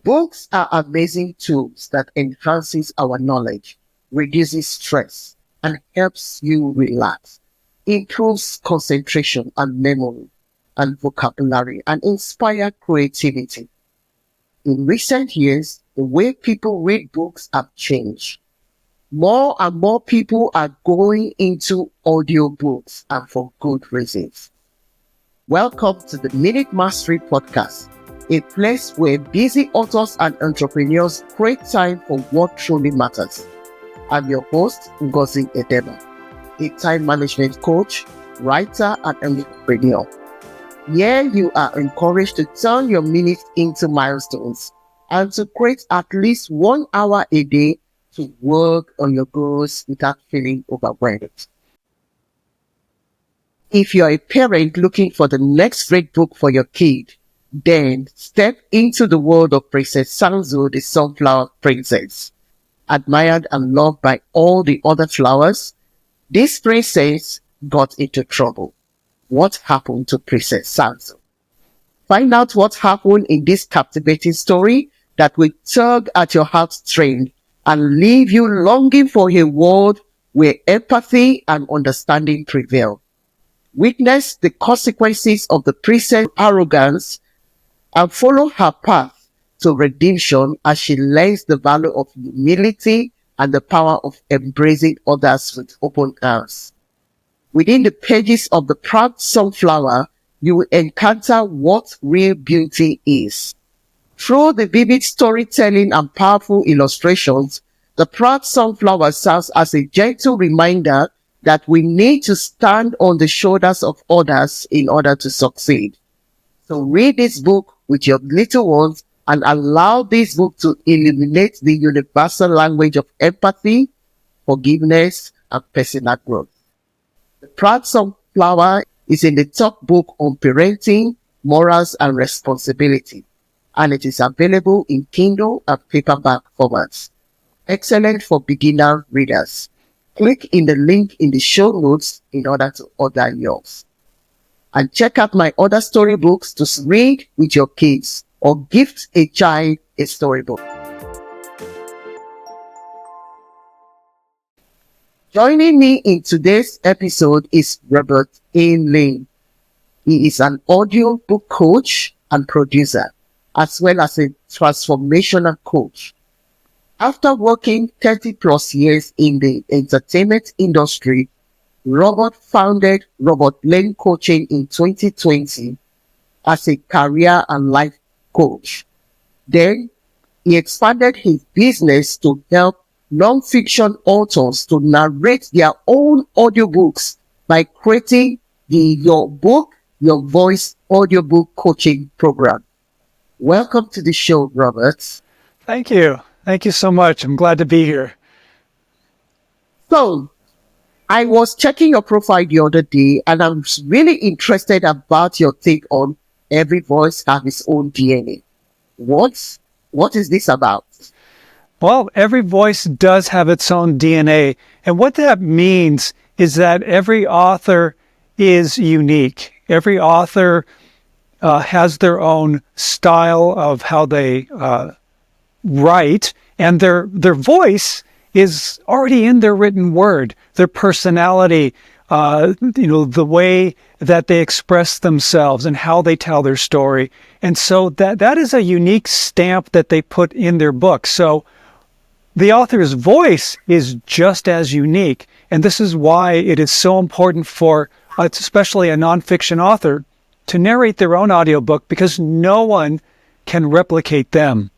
Books are amazing tools that enhances our knowledge, reduces stress, and helps you relax, improves concentration and memory and vocabulary, and inspire creativity. In recent years, the way people read books have changed. More and more people are going into audiobooks, and for good reasons. Welcome to the Minute Mastery Podcast, a place where busy authors and entrepreneurs create time for what truly matters. I'm your host, Ngozi Edema, a time management coach, writer, and entrepreneur. Here you are encouraged to turn your minutes into milestones and to create at least 1 hour a day to work on your goals without feeling overwhelmed. If you're a parent looking for the next great book for your kid, then step into the world of Princess Sanzo, the Sunflower Princess. Admired and loved by all the other flowers, this princess got into trouble. What happened to Princess Sanzo? Find out what happened in this captivating story that will tug at your heartstrings and leave you longing for a world where empathy and understanding prevail. Witness the consequences of the princess' arrogance and follow her path to redemption as she learns the value of humility and the power of embracing others with open arms. Within the pages of The Proud Sunflower, you will encounter what real beauty is. Through the vivid storytelling and powerful illustrations, The Proud Sunflower serves as a gentle reminder that we need to stand on the shoulders of others in order to succeed. So read this book with your little ones and allow this book to illuminate the universal language of empathy, forgiveness, and personal growth. The Proud Sunflower is in the top book on parenting, morals, and responsibility, and it is available in Kindle and paperback formats. Excellent for beginner readers. Click in the link in the show notes in order to order yours. And check out my other storybooks to read with your kids or gift a child a storybook. Joining me in today's episode is Robert A. Lane. He is an audiobook coach and producer, as well as a transformational coach. After working 30 plus years in the entertainment industry, Robert founded Robert Lane Coaching in 2020 as a career and life coach. Then he expanded his business to help nonfiction authors to narrate their own audiobooks by creating the Your Book, Your Voice audiobook coaching program. Welcome to the show, Robert. Thank you. Thank you so much. I'm glad to be here. So, I was checking your profile the other day, and I'm really interested about your take on every voice has its own DNA. What is this about? Well, every voice does have its own DNA. And what that means is that every author is unique. Every author has their own style of how they write, and their voice is already in their written word. Their personality, the way that they express themselves and how they tell their story. And so that is a unique stamp that they put in their book. So the author's voice is just as unique. And this is why it is so important for, especially a nonfiction author, to narrate their own audiobook, because no one can replicate them.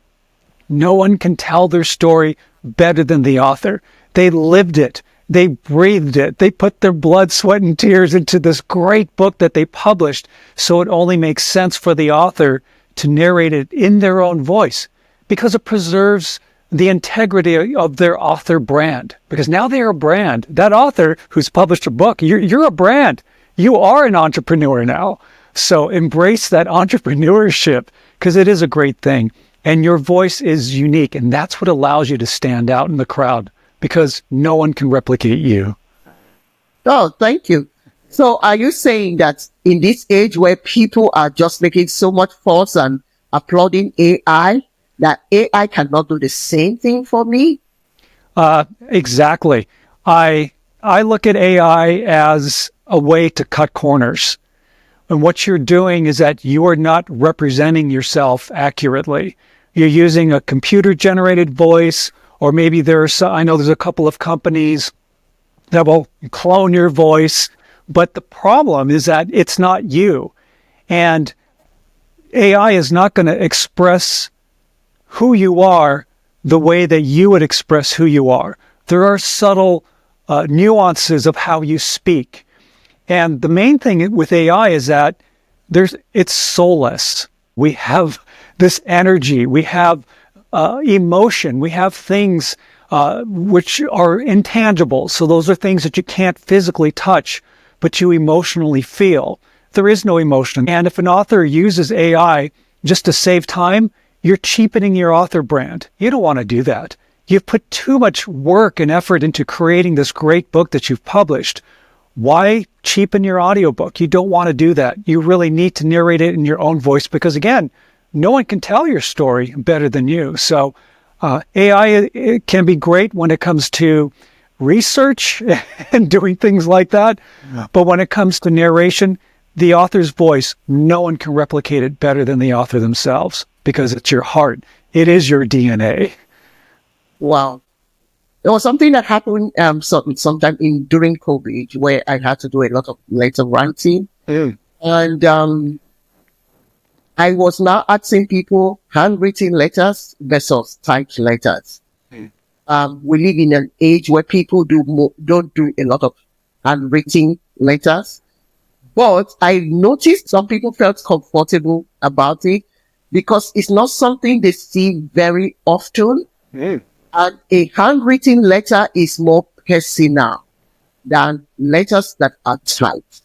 No one can tell their story better than the author. They lived it. They breathed it. They put their blood, sweat, and tears into this great book that they published. So it only makes sense for the author to narrate it in their own voice, because it preserves the integrity of their author brand. Because now they are a brand. That author who's published a book, you're a brand. You are an entrepreneur now. So embrace that entrepreneurship, because it is a great thing. And your voice is unique, and that's what allows you to stand out in the crowd, because no one can replicate you. Oh, thank you. So are you saying that in this age where people are just making so much fuss and applauding AI, that AI cannot do the same thing for me? Exactly. I look at AI as a way to cut corners. And what you're doing is that you are not representing yourself accurately. You're using a computer-generated voice, or maybe I know there's a couple of companies that will clone your voice, but the problem is that it's not you. And AI is not going to express who you are the way that you would express who you are. There are subtle nuances of how you speak. And the main thing with AI is that it's soulless. We have this energy, we have emotion, we have things which are intangible. So those are things that you can't physically touch, but you emotionally feel. There is no emotion. And if an author uses AI just to save time, you're cheapening your author brand. You don't want to do that. You've put too much work and effort into creating this great book that you've published. Why cheapen your audiobook? You don't want to do that. You really need to narrate it in your own voice because, again, no one can tell your story better than you. So AI it can be great when it comes to research and doing things like that. Yeah. But when it comes to narration, the author's voice, no one can replicate it better than the author themselves because it's your heart. It is your DNA. Wow. There was something that happened sometime during COVID where I had to do a lot of letter writing. And I was now asking people handwritten letters versus typed letters. We live in an age where people don't do a lot of handwritten letters. But I noticed some people felt comfortable about it because it's not something they see very often. And a handwritten letter is more personal than letters that are typed.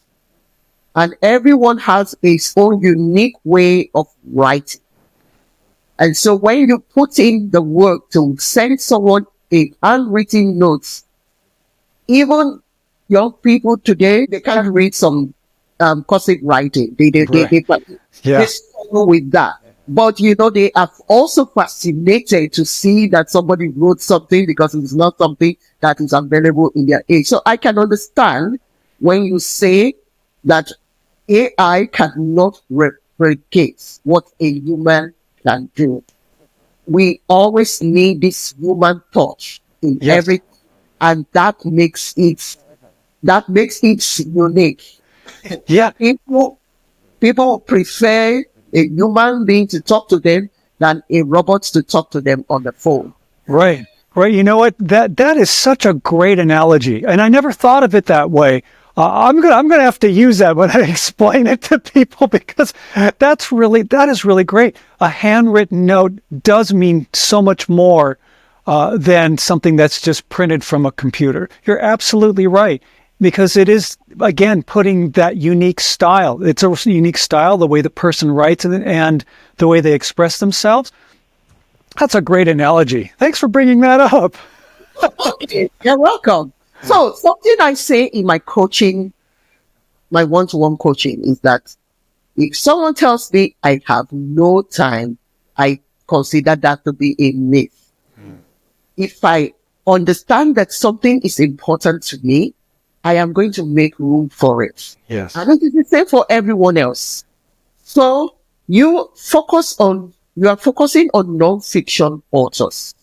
And everyone has its own unique way of writing. And so when you put in the work to send someone a handwritten note, even young people today, they can't read some cursive writing. They struggle with that. But, they are also fascinated to see that somebody wrote something because it's not something that is available in their age. So I can understand when you say that AI cannot replicate what a human can do. We always need this human touch in everything, and that makes it unique. Yeah. People prefer a human being to talk to them than a robot to talk to them on the phone. Right. You know what? That is such a great analogy, and I never thought of it that way. I'm gonna have to use that when I explain it to people because that is really great. A handwritten note does mean so much more than something that's just printed from a computer. You're absolutely right. Because it is, again, putting that unique style. It's a unique style, the way the person writes and the way they express themselves. That's a great analogy. Thanks for bringing that up. You're welcome. So something I say in my coaching, my one-to-one coaching, is that if someone tells me I have no time, I consider that to be a myth. If I understand that something is important to me, I am going to make room for it. Yes. And it is the same for everyone else. So you are focusing on non-fiction authors.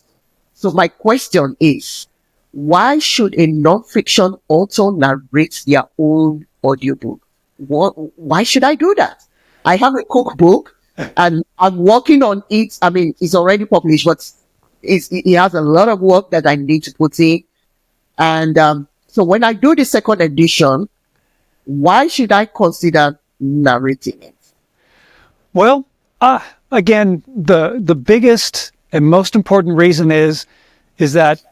So my question is, why should a non-fiction author narrate their own audiobook? Why should I do that? I have a cookbook and I'm working on it. I mean, it's already published, but it has a lot of work that I need to put in. And, so when I do the second edition, why should I consider narrating it? Well, again, the biggest and most important reason is that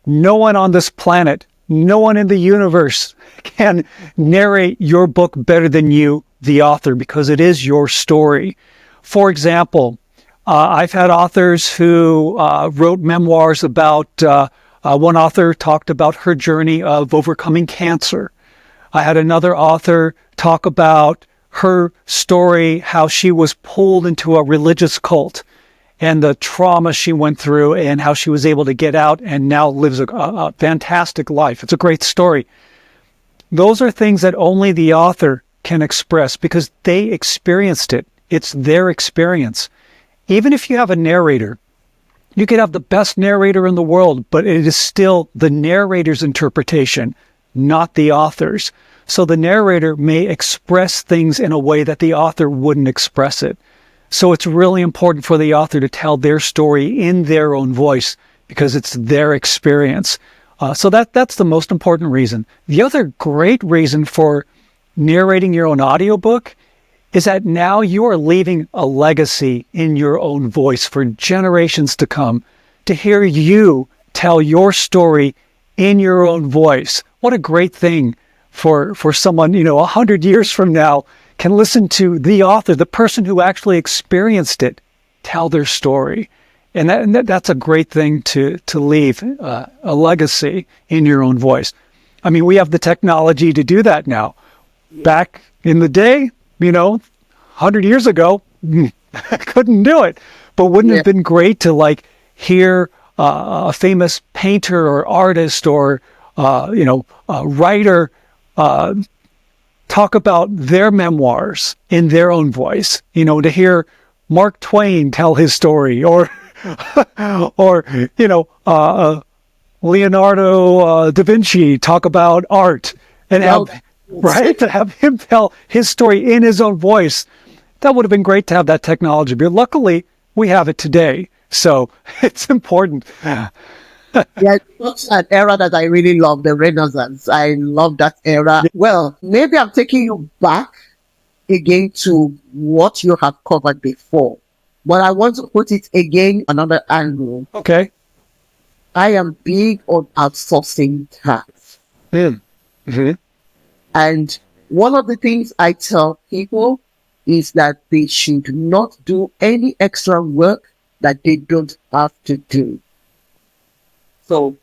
no one on this planet, no one in the universe can narrate your book better than you, the author, because it is your story. For example, I've had authors who wrote memoirs about one author talked about her journey of overcoming cancer. I had another author talk about her story, how she was pulled into a religious cult. and the trauma she went through and how she was able to get out and now lives a fantastic life. It's a great story. Those are things that only the author can express because they experienced it. It's their experience. Even if you have a narrator, you could have the best narrator in the world, but it is still the narrator's interpretation, not the author's. So the narrator may express things in a way that the author wouldn't express it. So it's really important for the author to tell their story in their own voice because it's their experience. So that's the most important reason. The other great reason for narrating your own audiobook is that now you are leaving a legacy in your own voice for generations to come to hear you tell your story in your own voice. What a great thing for someone, 100 years from now can listen to the author, the person who actually experienced it, tell their story. And that's a great thing to leave a legacy in your own voice. I mean, we have the technology to do that now. Back in the day, 100 years ago, I couldn't do it. But wouldn't it have been great to hear a famous painter or artist or a writer talk about their memoirs in their own voice? To hear Mark Twain tell his story, or Leonardo da Vinci talk about art, and to have him tell his story in his own voice. That would have been great to have that technology, but luckily we have it today. So it's important. It's an era that I really love, the Renaissance. I love that era. Well, maybe I'm taking you back again to what you have covered before, but I want to put it again another angle. Okay. I am big on outsourcing tasks. Mm-hmm. And one of the things I tell people is that they should not do any extra work that they don't have to do. So,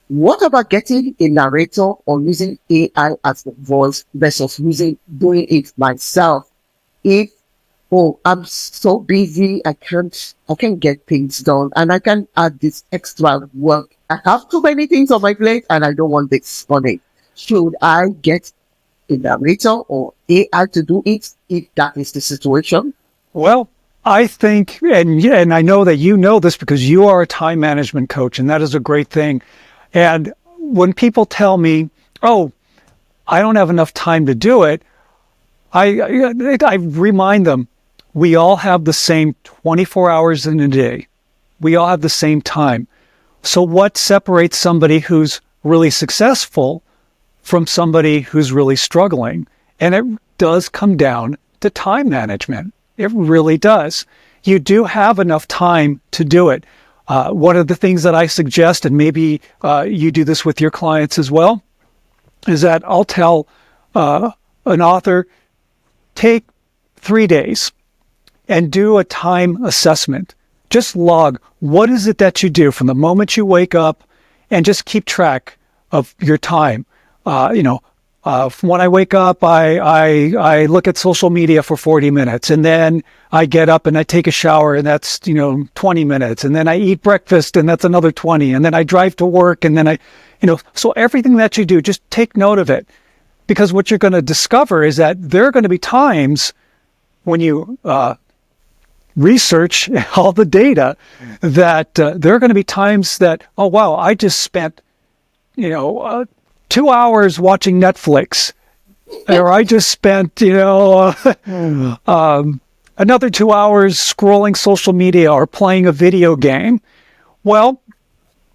what about getting a narrator or using AI as the voice versus doing it myself? If, I'm so busy, I can't get things done, and I can add this extra work. I have too many things on my plate, and I don't want this on it. Should I get a narrator or AI to do it if that is the situation? Well, I think, and I know that you know this because you are a time management coach, and that is a great thing. And when people tell me, "Oh, I don't have enough time to do it," I remind them, we all have the same 24 hours in a day. We all have the same time. So what separates somebody who's really successful from somebody who's really struggling? And it does come down to time management. It really does. You do have enough time to do it. One of the things that I suggest, and maybe you do this with your clients as well, is that I'll tell an author, take 3 days and do a time assessment. Just log, what is it that you do from the moment you wake up, and just keep track of your time. When I wake up, I look at social media for 40 minutes, and then I get up and I take a shower, and that's, 20 minutes. And then I eat breakfast, and that's another 20. And then I drive to work, and then so everything that you do, just take note of it. Because what you're going to discover is that there are going to be times when you research all the data that there are going to be times that, oh, wow, I just spent, 2 hours watching Netflix, or I just spent, another 2 hours scrolling social media or playing a video game. Well,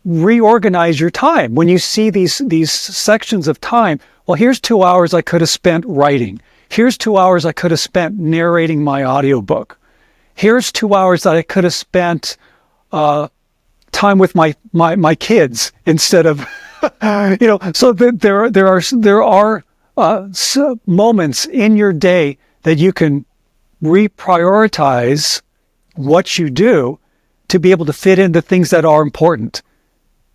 reorganize your time. When you see these sections of time, well, here's 2 hours I could have spent writing. Here's 2 hours I could have spent narrating my audiobook. Here's 2 hours that I could have spent time with my kids instead of, So there are moments in your day that you can reprioritize what you do to be able to fit into things that are important.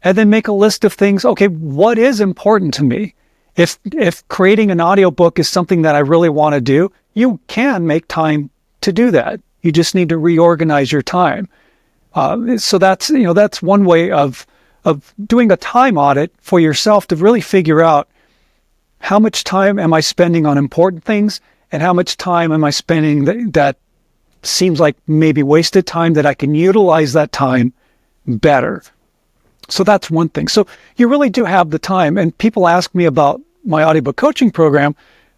And then make a list of things. Okay, what is important to me? If creating an audiobook is something that I really want to do, you can make time to do that. You just need to reorganize your time. So that's one way of doing a time audit for yourself to really figure out how much time am I spending on important things and how much time am I spending that seems like maybe wasted time that I can utilize that time better. So that's one thing. So you really do have the time. And people ask me about my audiobook coaching program.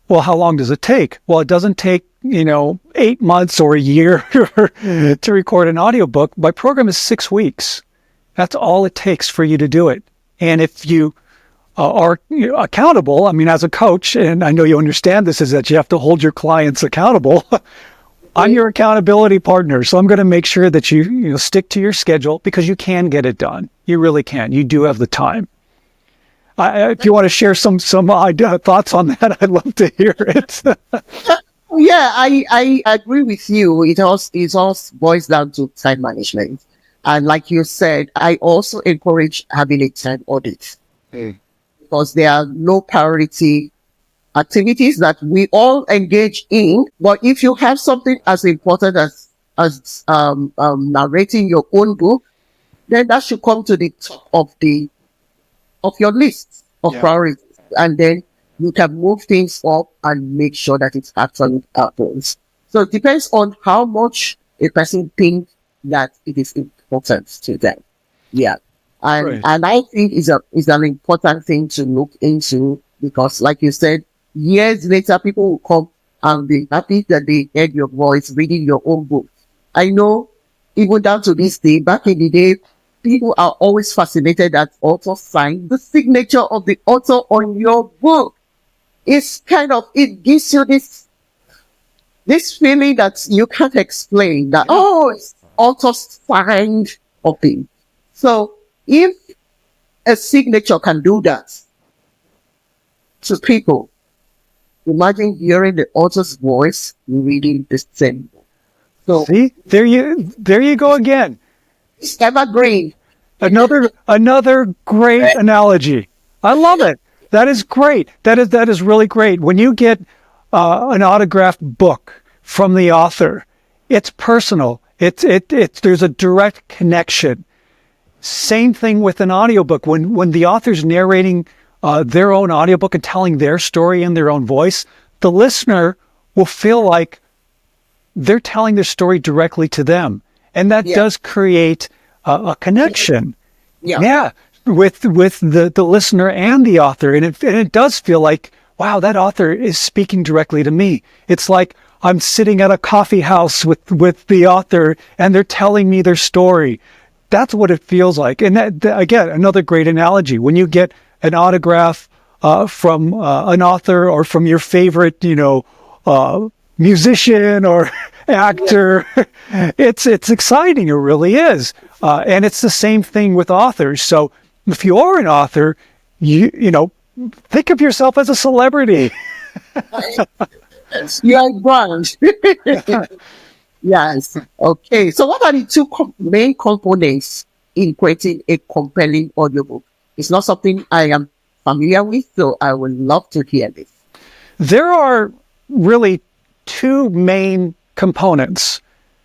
Well, how long does it take? Well, it doesn't take, 8 months or a year to record an audiobook. My program is 6 weeks. That's all it takes for you to do it. And if you are accountable, I mean, as a coach, and I know you understand this, is that you have to hold your clients accountable. I'm your accountability partner, so I'm going to make sure that you stick to your schedule because you can get it done. You really can. You do have the time. If you want to share some thoughts on that, I'd love to hear it. Yeah, I agree with you. It all boils down to time management. And like you said, I also encourage having a time audit because there are low priority activities that we all engage in. But if you have something as important as narrating your own book, then that should come to the top of your list of priorities. And then you can move things up and make sure that it actually happens. So it depends on how much a person thinks that it is important to them. Yeah. And I think is an important thing to look into because like you said, years later, people will come and be happy that they heard your voice reading your own book. I know even down to this day, back in the day, people are always fascinated that authors sign the signature of the author on your book. It gives you this feeling that you can't explain that, it's author signed copy. So if a signature can do that to people, imagine hearing the author's voice reading the same book. So see, there you go again. It's evergreen. Another great analogy. I love it. That is great. That is really great. When you get an autographed book from the author, it's personal. There's a direct connection. Same thing with an audiobook. When the author's narrating their own audiobook and telling their story in their own voice, the listener will feel like they're telling their story directly to them. And that does create a connection. Yeah. With the listener and the author. And it does feel like, wow, that author is speaking directly to me. It's like I'm sitting at a coffee house with the author and they're telling me their story. That's what it feels like. And that again, another great analogy. When you get an autograph from an author or from your favorite, musician or actor, it's exciting. It really is. And it's the same thing with authors. So if you are an author, you think of yourself as a celebrity. You are brand. Yes. Okay. So what are the two main components in creating a compelling audiobook? It's not something I am familiar with, so I would love to hear this. There are really two main components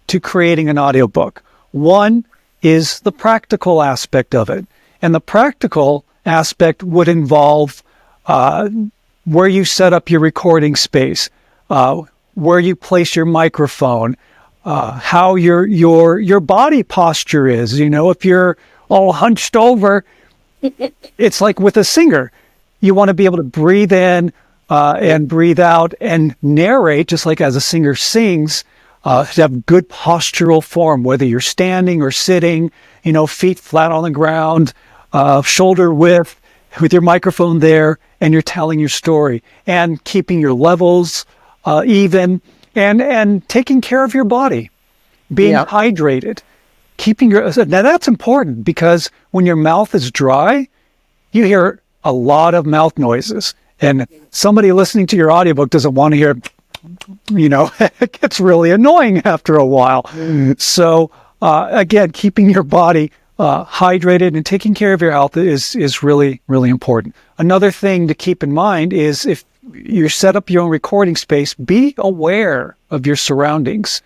to creating an audiobook. One is the practical aspect of it. And the practical aspect would involve where you set up your recording space, where you place your microphone, how your body posture is. If you're all hunched over, it's like with a singer. You want to be able to breathe in and breathe out and narrate, just like as a singer sings, to have good postural form, whether you're standing or sitting, feet flat on the ground, shoulder width, with your microphone there, and you're telling your story and keeping your levels even and taking care of your body, being hydrated, now that's important because when your mouth is dry, you hear a lot of mouth noises, and somebody listening to your audiobook doesn't want to hear, it gets really annoying after a while. So again, keeping your body hydrated and taking care of your health is really, really important. Another thing to keep in mind is if you set up your own recording space, be aware of your surroundings.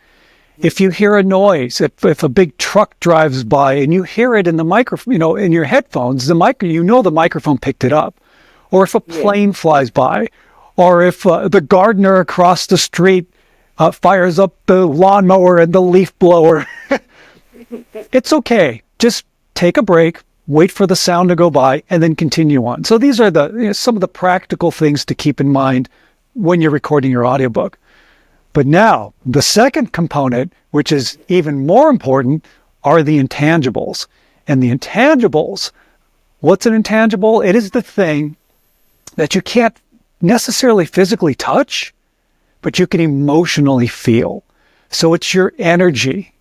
If you hear a noise, if a big truck drives by and you hear it in the microphone, in your headphones, the microphone picked it up. Or if a plane flies by, or if the gardener across the street fires up the lawnmower and the leaf blower, it's okay. Just take a break, wait for the sound to go by, and then continue on. So these are some of the practical things to keep in mind when you're recording your audiobook. But now, the second component, which is even more important, are the intangibles. And the intangibles, what's an intangible? It is the thing that you can't necessarily physically touch, but you can emotionally feel. So it's your energy,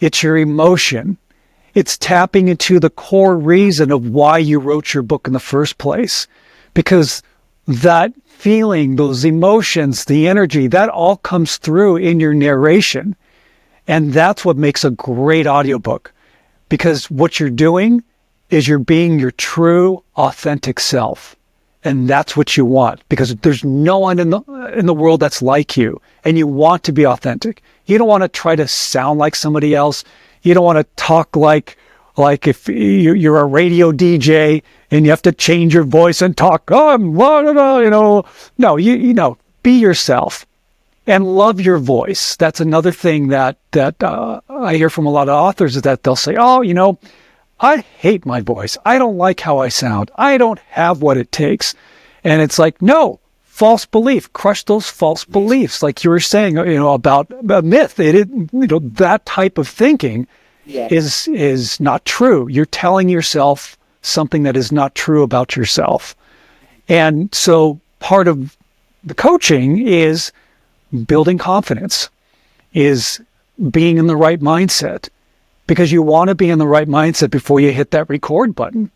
it's your emotion, it's tapping into the core reason of why you wrote your book in the first place. Because that feeling, those emotions, the energy, that all comes through in your narration. And that's what makes a great audiobook. Because what you're doing is you're being your true, authentic self. And that's what you want, because there's no one in the world that's like you, and you want to be authentic. You don't want to try to sound like somebody else. You don't want to talk like if you're a radio DJ and you have to change your voice and talk. Oh, no, be yourself and love your voice. That's another thing that I hear from a lot of authors, is that they'll say, oh, I hate my voice. I don't like how I sound. I don't have what it takes. And it's like, no, false belief. Crush those false beliefs. Like you were saying, about a myth. That type of thinking is not true. You're telling yourself something that is not true about yourself. And so part of the coaching is building confidence, is being in the right mindset. Because you want to be in the right mindset before you hit that record button,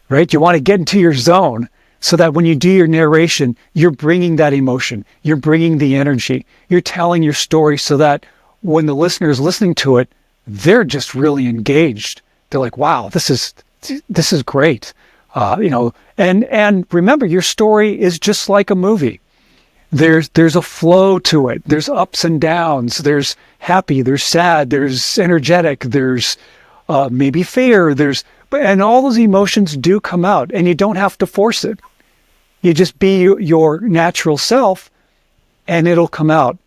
right? You want to get into your zone so that when you do your narration, you're bringing that emotion, you're bringing the energy, you're telling your story so that when the listener is listening to it, they're just really engaged. They're like, wow, this is great. And remember, your story is just like a movie. There's a flow to it. There's ups and downs. There's happy, there's sad, there's energetic, there's maybe fear, and all those emotions do come out, and you don't have to force it. You just be your natural self, and it'll come out.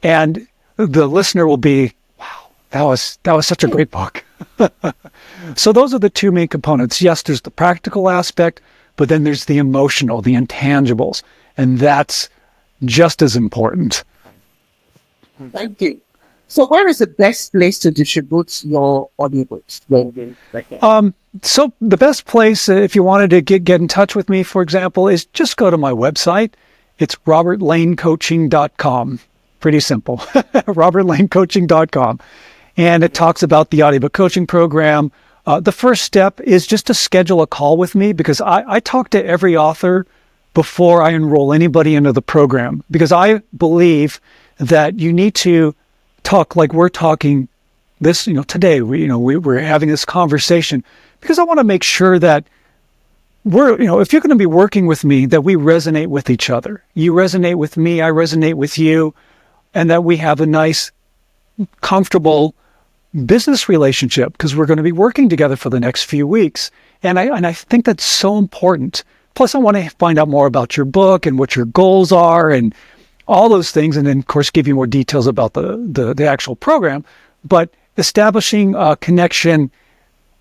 And the listener will be, wow, that was such a great book. So those are the two main components. Yes, there's the practical aspect, but then there's the emotional, the intangibles, and that's just as important. Thank you. So where is the best place to distribute your audiobooks? So the best place, if you wanted to get in touch with me, for example, is just go to my website. It's robertlanecoaching.com. Pretty simple. robertlanecoaching.com. And it talks about the audiobook coaching program. The first step is just to schedule a call with me, because I talk to every author before I enroll anybody into the program, because I believe that you need to talk like we're talking this, today. We're having this conversation, because I want to make sure that if you're going to be working with me, that we resonate with each other. You resonate with me, I resonate with you, and that we have a nice, comfortable business relationship, because we're going to be working together for the next few weeks. And I think that's so important. Plus, I want to find out more about your book and what your goals are and all those things. And then, of course, give you more details about the actual program. But establishing a connection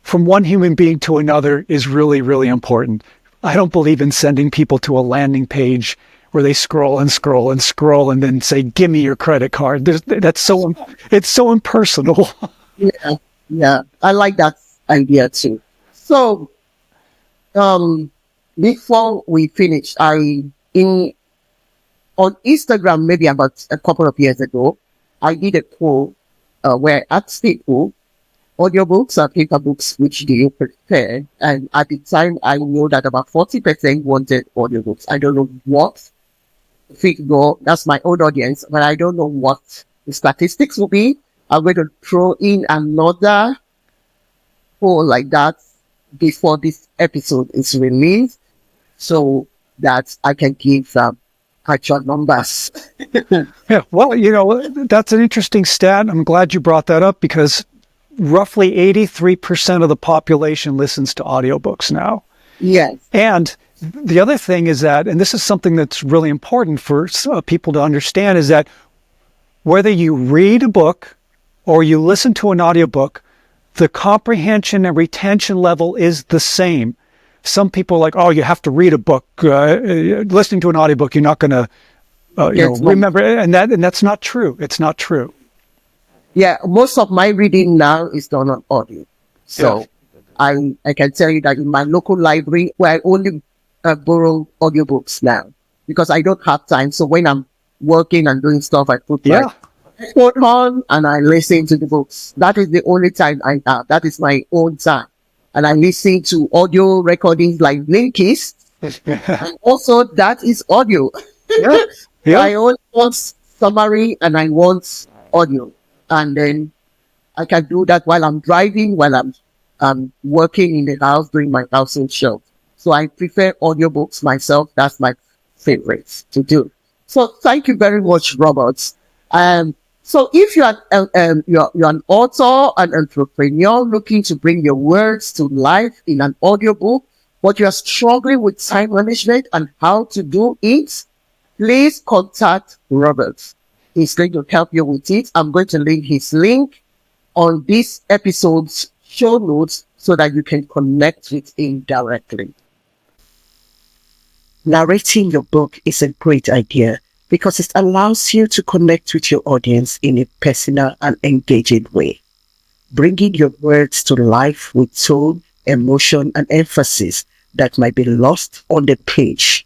from one human being to another is really, really important. I don't believe in sending people to a landing page where they scroll and scroll and scroll and then say, give me your credit card. It's so impersonal. Yeah. I like that idea too. So, before we finish, on Instagram, maybe about a couple of years ago, I did a poll where I asked people, audiobooks or paper books, which do you prefer? And at the time, I know that about 40% wanted audiobooks. I don't know what figure, that's my own audience, but I don't know what the statistics will be. I'm going to throw in another poll like that before this episode is released, so that I can give at your numbers. Yeah, well, that's an interesting stat. I'm glad you brought that up because roughly 83% of the population listens to audiobooks now. Yes. And the other thing is that, and this is something that's really important for people to understand, is that whether you read a book or you listen to an audiobook, the comprehension and retention level is the same. Some people are like, oh, you have to read a book. Listening to an audiobook, you're not going to remember. And that's not true. It's not true. Yeah, most of my reading now is done on audio. So I can tell you that in my local library, where I only borrow audiobooks now because I don't have time. So when I'm working and doing stuff, I put my headphone on and I listen to the books. That is the only time I have. That is my own time. And I listen to audio recordings like Blinkist. And also, that is audio. I only want summary and I want audio. And then I can do that while I'm driving, while I'm working in the house, doing my household chores. So I prefer audiobooks myself. That's my favorite to do. So thank you very much, Robert. So if you're an author, an entrepreneur looking to bring your words to life in an audiobook, but you're struggling with time management and how to do it, please contact Robert. He's going to help you with it. I'm going to leave his link on this episode's show notes so that you can connect with him directly. Narrating your book is a great idea because it allows you to connect with your audience in a personal and engaging way. Bringing your words to life with tone, emotion, and emphasis that might be lost on the page,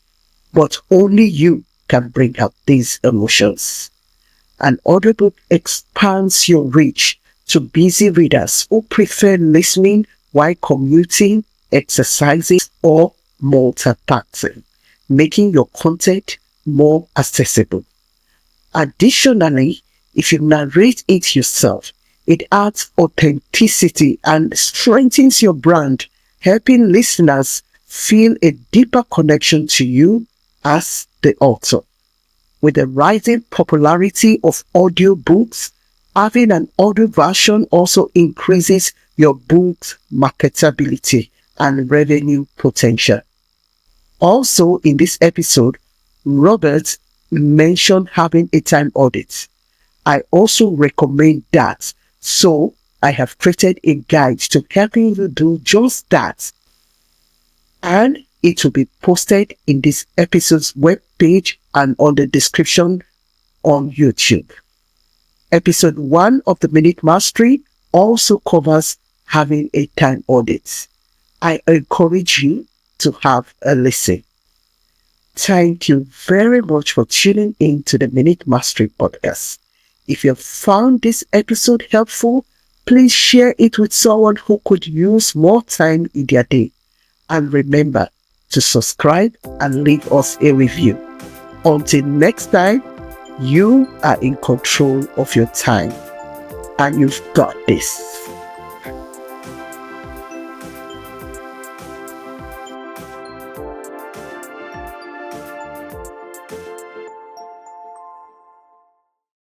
but only you can bring out these emotions. An audiobook expands your reach to busy readers who prefer listening while commuting, exercising, or multitasking, making your content more accessible. Additionally, if you narrate it yourself, it adds authenticity and strengthens your brand, helping listeners feel a deeper connection to you as the author. With the rising popularity of audiobooks, having an audio version also increases your book's marketability and revenue potential. Also, in this episode, Robert mentioned having a time audit. I also recommend that. So, I have created a guide to helping you do just that. And it will be posted in this episode's webpage and on the description on YouTube. Episode 1 of the Minute Mastery also covers having a time audit. I encourage you to have a listen. Thank you very much for tuning in to the Minute Mastery podcast. If you have found this episode helpful, please share it with someone who could use more time in their day. And remember to subscribe and leave us a review. Until next time, you are in control of your time and you've got this.